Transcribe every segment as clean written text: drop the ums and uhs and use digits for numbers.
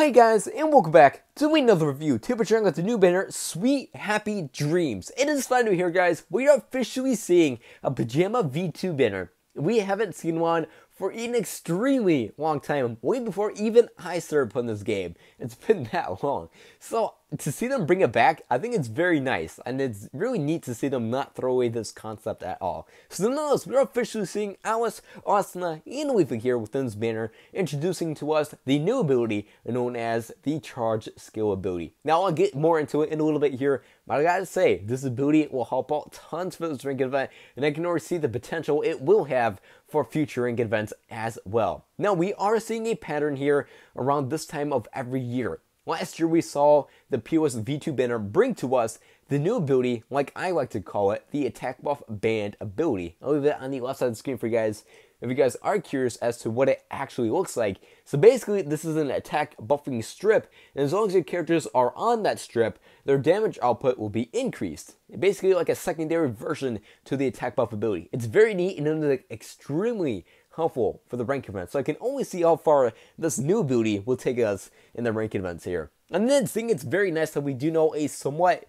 Hi guys, and welcome back to another review. Today we're with the new banner, Sweet Happy Dreams. It is fun to hear, guys. We are officially seeing a Pajama V2 banner. We haven't seen one for an extremely long time, way before even I started playing this game. It's been that long. So to see them bring it back, I think it's very nice, and it's really neat to see them not throw away this concept at all. So nonetheless, we're officially seeing Alice, Asuna, and Leafy here within this banner, introducing to us the new ability known as the Charge Skill ability. Now I'll get more into it in a little bit here, but I gotta say, this ability will help out tons for this rank event, and I can already see the potential it will have for future rank events as well. Now we are seeing a pattern here around this time of every year. Last year we saw the POS V2 banner bring to us the new ability, like I like to call it, the Attack Buff Band ability. I'll leave it on the left side of the screen for you guys if you guys are curious as to what it actually looks like. So basically, this is an attack buffing strip, and as long as your characters are on that strip, their damage output will be increased. Basically like a secondary version to the attack buff ability. It's very neat and it's extremely helpful for the rank events. So I can only see how far this new ability will take us in the rank events here. And then seeing it's very nice that we do know a somewhat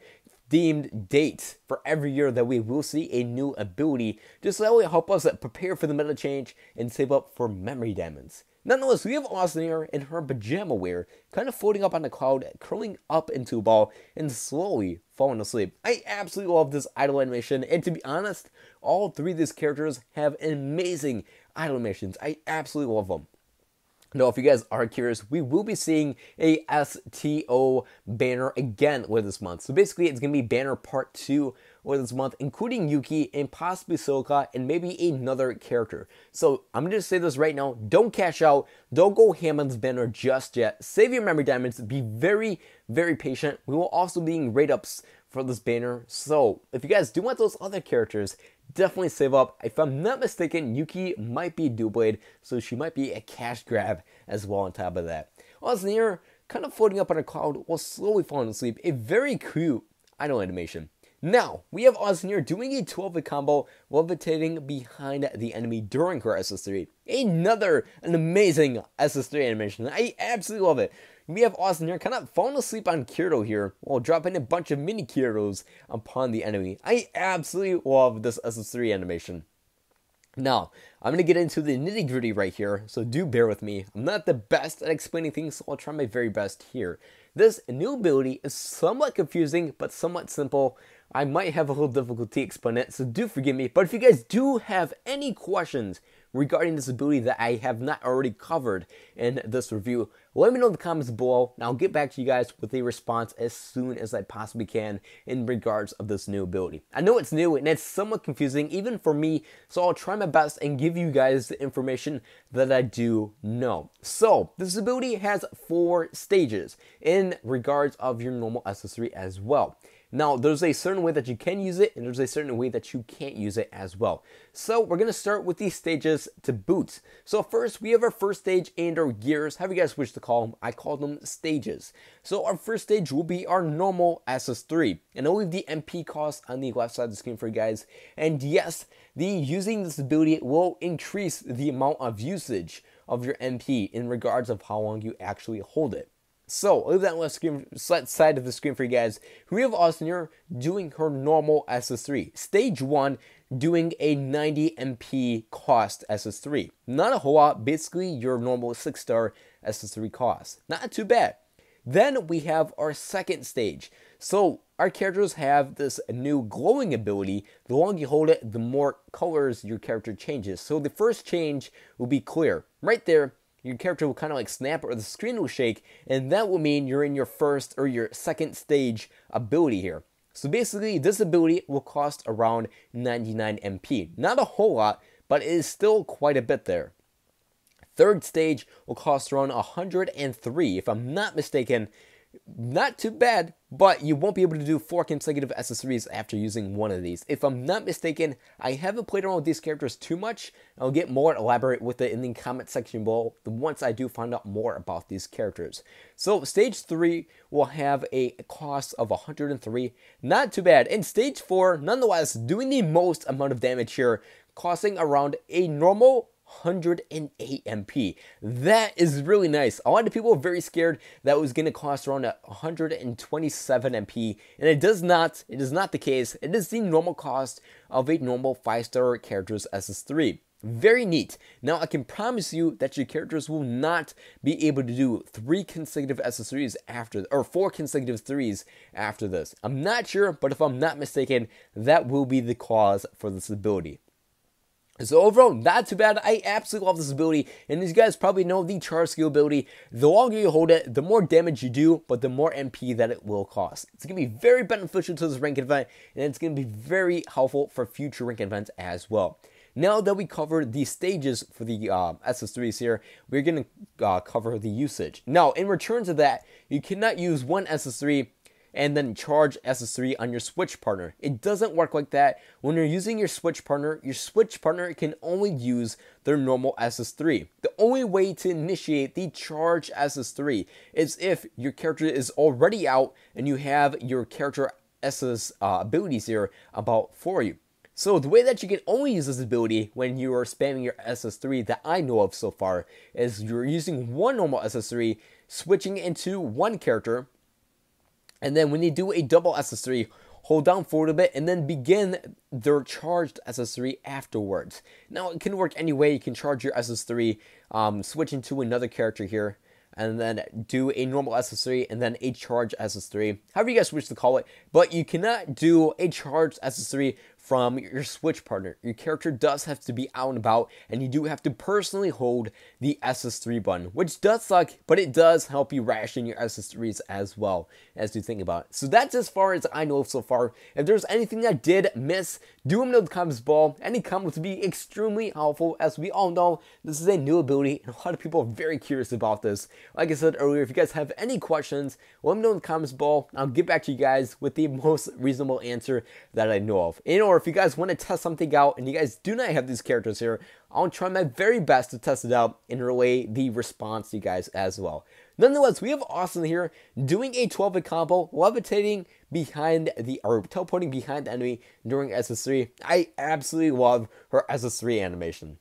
themed date for every year that we will see a new ability, just so that will help us prepare for the meta change and save up for memory diamonds. Nonetheless, we have Austin here in her pajama wear, kind of floating up on the cloud, curling up into a ball, and slowly falling asleep. I absolutely love this idle animation, and to be honest, all three of these characters have amazing idle animations. I absolutely love them. Now, if you guys are curious, we will be seeing a SAO banner again with this month. So basically, it's going to be banner part 2 with this month, including Yuki and possibly Silica and maybe another character. So I'm going to say this right now. Don't cash out. Don't go ham on this banner just yet. Save your memory diamonds. Be very, very patient. We will also be doing rate-ups for this banner. So if you guys do want those other characters, definitely save up. If I'm not mistaken, Yuki might be dual blade, so she might be a cash grab as well on top of that. Austin here, kind of floating up on a cloud while slowly falling asleep. A very cute idle animation. Now, we have Austin here doing a 12-hit combo, levitating behind the enemy during her SS3. An amazing SS3 animation. I absolutely love it. We have Austin here kind of falling asleep on Kirito here while dropping a bunch of mini Kiritos upon the enemy. I absolutely love this SS3 animation. Now, I'm going to get into the nitty gritty right here, so do bear with me. I'm not the best at explaining things, so I'll try my very best here. This new ability is somewhat confusing, but somewhat simple. I might have a little difficulty explaining it, so do forgive me. But if you guys do have any questions regarding this ability that I have not already covered in this review, let me know in the comments below, and I'll get back to you guys with a response as soon as I possibly can in regards of this new ability. I know it's new and it's somewhat confusing even for me, so I'll try my best and give you guys the information that I do know. So this ability has 4 stages in regards of your normal SS3 as well. Now, there's a certain way that you can use it, and there's a certain way that you can't use it as well. So, we're going to start with these stages to boot. So, first, we have our first stage and our gears. However you guys wish to call them, I call them stages. So, our first stage will be our normal SS3. And I'll leave the MP cost on the left side of the screen for you guys. And yes, using this ability will increase the amount of usage of your MP in regards of how long you actually hold it. So, I'll leave that left side of the screen for you guys. We have Austin here doing her normal SS3. Stage 1, doing a 90 MP cost SS3. Not a whole lot, basically your normal 6-star SS3 cost. Not too bad. Then we have our second stage. So, our characters have this new glowing ability. The longer you hold it, the more colors your character changes. So, the first change will be clear. Right there. Your character will kind of like snap or the screen will shake, and that will mean you're in your first or your second stage ability here. So basically, this ability will cost around 99 MP. Not a whole lot, but it is still quite a bit there. Third stage will cost around 103, if I'm not mistaken. Not too bad, but you won't be able to do 4 consecutive SS3s after using one of these. If I'm not mistaken, I haven't played around with these characters too much. I'll get more elaborate with it in the comment section below once I do find out more about these characters. So stage 3 will have a cost of 103. Not too bad. And stage 4, nonetheless, doing the most amount of damage here, costing around a normal 108 MP. That is really nice. A lot of people are very scared that it was going to cost around 127 MP, and it does not. It is not the case. It is the normal cost of a normal 5-star character's SS3. Very neat. Now, I can promise you that your characters will not be able to do 3 consecutive SS3s after, or 4 consecutive 3s after this. I'm not sure, but if I'm not mistaken, that will be the cause for this ability. So overall, not too bad. I absolutely love this ability, and as you guys probably know, the charge skill ability, the longer you hold it, the more damage you do, but the more MP that it will cost. It's going to be very beneficial to this rank event, and it's going to be very helpful for future rank events as well. Now that we covered the stages for the SS3s here, we're going to cover the usage. Now, in return to that, you cannot use one SS3 and then charge SS3 on your switch partner. It doesn't work like that. When you're using your switch partner can only use their normal SS3. The only way to initiate the charge SS3 is if your character is already out and you have your character SS abilities here about for you. So the way that you can only use this ability when you are spamming your SS3 that I know of so far is you're using one normal SS3, switching into one character, and then when you do a double SS3, hold down forward a bit, and then begin their charged SS3 afterwards. Now, it can work any way. You can charge your SS3, switch into another character here, and then do a normal SS3, and then a charged SS3. However you guys wish to call it. But you cannot do a charged SS3 from your switch partner. Your character does have to be out and about, and you do have to personally hold the SS3 button, which does suck, but it does help you ration your SS3s as well, as you think about it. So that's as far as I know so far. If there's anything I did miss, do let me know in the comments below. Any comments would be extremely helpful. As we all know, this is a new ability, and a lot of people are very curious about this. Like I said earlier, if you guys have any questions, let me know in the comments below. I'll get back to you guys with the most reasonable answer that I know of. Or if you guys want to test something out and you guys do not have these characters here, I'll try my very best to test it out and relay the response to you guys as well. Nonetheless, we have Austin here doing a 12-hit combo, levitating behind the, or teleporting behind the enemy during SS3. I absolutely love her SS3 animation.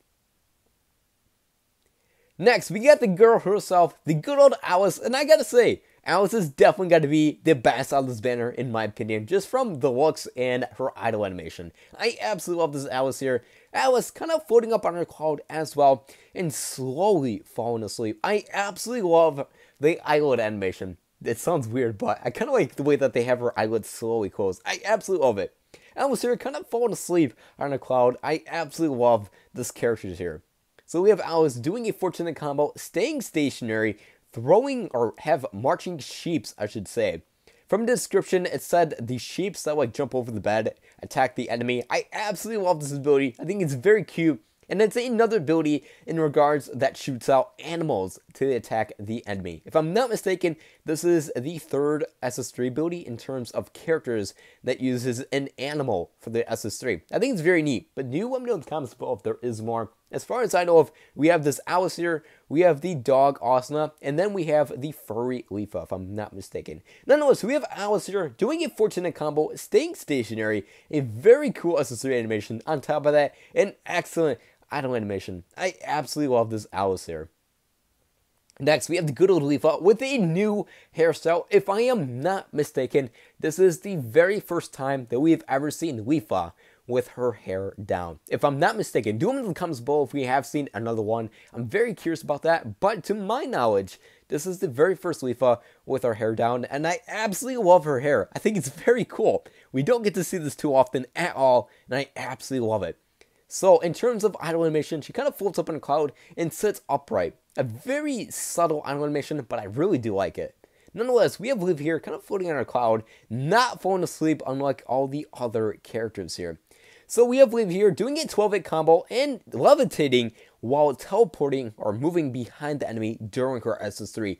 Next, we got the girl herself, the good old Alice, and I gotta say, Alice is definitely got to be the best out of this banner, in my opinion, just from the looks and her idle animation. I absolutely love this Alice here. Alice kind of floating up on her cloud as well, and slowly falling asleep. I absolutely love the eyelid animation. It sounds weird, but I kind of like the way that they have her eyelids slowly close. I absolutely love it. Alice here kind of falling asleep on a cloud. I absolutely love this character here. So we have Alice doing a fortunate combo, staying stationary, throwing, or have marching sheeps, I should say. From the description, it said the sheeps that like jump over the bed, attack the enemy. I absolutely love this ability. I think it's very cute. And it's another ability in regards that shoots out animals to attack the enemy. If I'm not mistaken, this is the third SS3 ability in terms of characters that uses an animal for the SS3. I think it's very neat, but do let me know in the comments below if there is more. As far as I know of, we have this Alice here, we have the dog Asuna, and then we have the furry Leafa, if I'm not mistaken. Nonetheless, we have Alice here doing a fortunate combo, staying stationary, a very cool SS3 animation. On top of that, an excellent idle animation. I absolutely love this Alice here. Next, we have the good old Leafa with a new hairstyle. If I am not mistaken, this is the very first time that we have ever seen Leafa with her hair down. If I'm not mistaken, do them in the comments below if we have seen another one. I'm very curious about that, but to my knowledge, this is the very first Leafa with her hair down, and I absolutely love her hair. I think it's very cool. We don't get to see this too often at all, and I absolutely love it. So in terms of idle animation, she kind of floats up in a cloud and sits upright. A very subtle idle animation, but I really do like it. Nonetheless, we have Liv here kind of floating on our cloud, not falling asleep unlike all the other characters here. So we have Liv here doing a 12-hit combo and levitating while teleporting or moving behind the enemy during her SS3.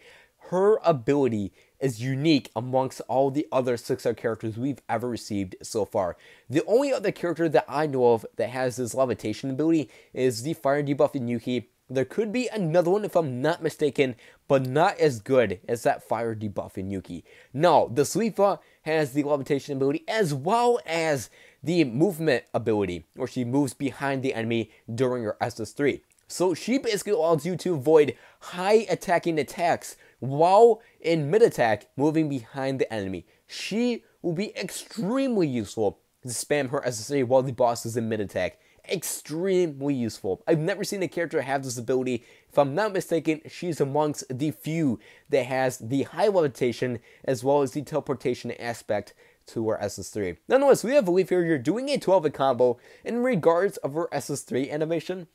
Her ability is unique amongst all the other 6-star characters we've ever received so far. The only other character that I know of that has this levitation ability is the fire debuff in Yuki. There could be another one if I'm not mistaken, but not as good as that fire debuff in Yuki. No, the Leafa has the levitation ability as well as the movement ability, where she moves behind the enemy during her SS3. So she basically allows you to avoid high attacking attacks while in mid attack moving behind the enemy. She will be extremely useful to spam her SSA while the boss is in mid attack. Extremely useful. I've never seen a character have this ability. If I'm not mistaken, she's amongst the few that has the high levitation as well as the teleportation aspect to her SS3. Nonetheless, we have Leaf here. You're doing a 12-hit combo. In regards of her SS3 animation,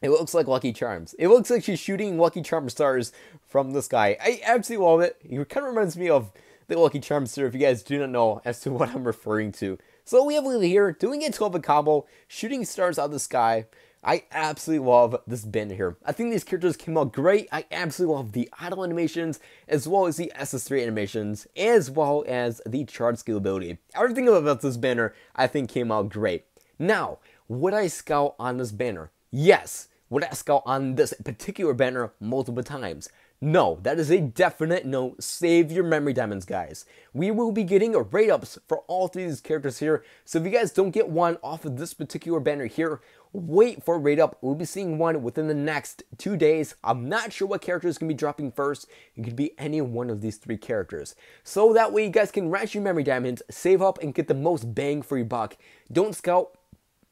it looks like Lucky Charms. It looks like she's shooting Lucky Charm stars from the sky. I absolutely love it. It kind of reminds me of the Lucky Charms here, if you guys do not know as to what I'm referring to. So we have Lily here doing a 12-hit combo, shooting stars out of the sky. I absolutely love this banner here. I think these characters came out great. I absolutely love the idle animations, as well as the SS3 animations, as well as the charge scalability. Everything about this banner, I think, came out great. Now, would I scout on this banner? Yes. Would I scout on this particular banner multiple times? No, that is a definite no. Save your memory diamonds, guys. We will be getting a rate ups for all three of these characters here. So if you guys don't get one off of this particular banner here, wait for a rate up. We'll be seeing one within the next 2 days. I'm not sure what character is going to be dropping first. It could be any one of these three characters. So that way you guys can rack your memory diamonds, save up, and get the most bang for your buck. Don't scout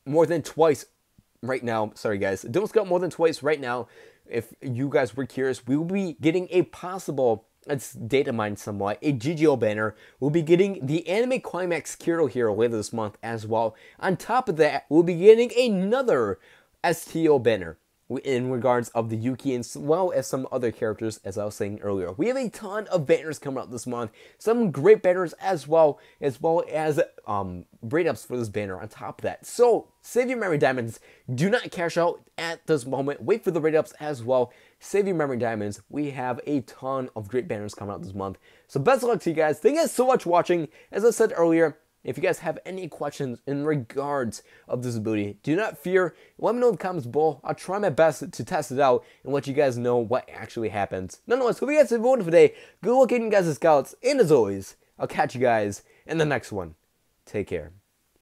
more than twice right now. Sorry, guys. Don't scout more than twice right now. If you guys were curious, we will be getting a possible, let's data mine somewhat, a GGO banner. We'll be getting the Anime Climax Kiro here later this month as well. On top of that, we'll be getting another STO banner in regards of the Yuki, as well as some other characters, as I was saying earlier. We have a ton of banners coming out this month. Some great banners as well as rate ups for this banner on top of that. So, save your memory diamonds. Do not cash out at this moment. Wait for the rate ups as well. Save your memory diamonds. We have a ton of great banners coming out this month. So, best of luck to you guys. Thank you guys so much for watching. As I said earlier, if you guys have any questions in regards of this ability, do not fear. Let me know in the comments below. I'll try my best to test it out and let you guys know what actually happens. Nonetheless, hope you guys have a wonderful day. Good luck getting you guys as scouts. And as always, I'll catch you guys in the next one. Take care.